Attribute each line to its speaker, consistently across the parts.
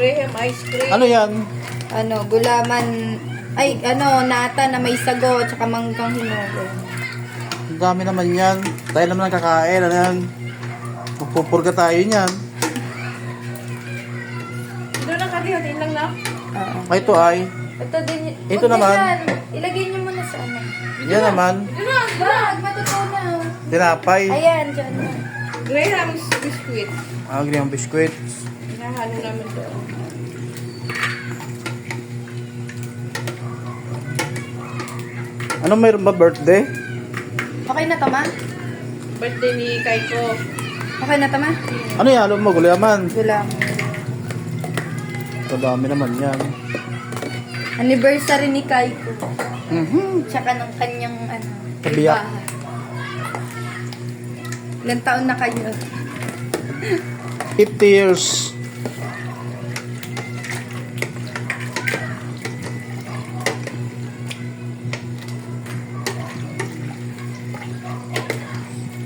Speaker 1: Graham ice cream.
Speaker 2: Ano yan?
Speaker 3: Gulaman, nata na may sago, tsaka manggang hinugo.
Speaker 2: Ang dami naman yan. Tayo naman ang kakain. Ano yan? Magpupurga tayo niyan.
Speaker 1: Doon na katihatin lang na.
Speaker 2: Ay, ito ay.
Speaker 3: Ito din.
Speaker 2: Ito naman.
Speaker 3: Yan. Ilagay niyo muna sa
Speaker 2: Yan naman.
Speaker 3: Bag, matutunaw.
Speaker 2: Tinapay.
Speaker 3: Ayan, dyan.
Speaker 1: Graham's biscuit.
Speaker 2: Agri ang biscuits.
Speaker 1: Hinahalo namin doon.
Speaker 2: Ano mayroon ba birthday?
Speaker 3: Okay na to, ma?
Speaker 1: Birthday ni Kaiko.
Speaker 3: Okay na to, ma?
Speaker 2: Ano yan? Alam mo, gulaman.
Speaker 3: Gulam.
Speaker 2: Ito dami naman yan.
Speaker 3: Anniversary ni Kaiko.
Speaker 2: Mhm.
Speaker 3: Tsaka ng kanyang,
Speaker 2: Kabiyak.
Speaker 3: ibahan. Ilang taon na kayo?
Speaker 2: 50 years.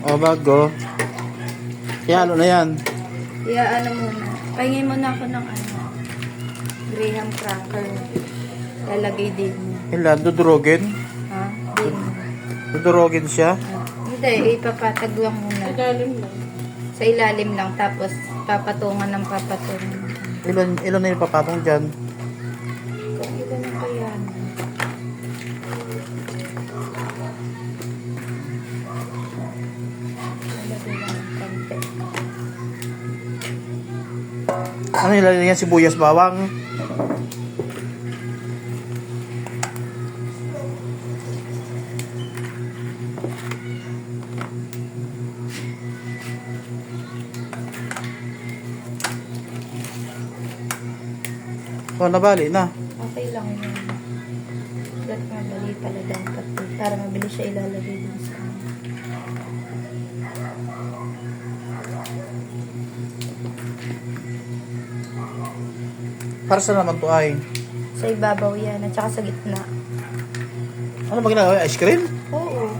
Speaker 2: O, bago. Yan, ano na yan?
Speaker 3: Muna. Pahingin muna ako ng Graham cracker. Lalagay din.
Speaker 2: Ilan? Dudurogin?
Speaker 3: Ha? Din.
Speaker 2: Dudurogin siya?
Speaker 3: Hindi, ipapatag lang muna.
Speaker 1: Ilalim lang.
Speaker 3: Sa ilalim lang, tapos papatungan ng papatungan.
Speaker 2: Ilan na yung papatong dyan?
Speaker 3: Kung ilan na kaya. Lalagay lang ng konti.
Speaker 2: Ano ilan yan? Sibuyas, bawang? O, nabali na.
Speaker 3: Okay lang yun. Dapat madali pala dapat. Para mabilis siya ilalagay dun sa
Speaker 2: Para sa naman to ay.
Speaker 3: sa ibabaw yan, at saka sa gitna.
Speaker 2: Ano ba ginagawa? Ice cream?
Speaker 3: Oo.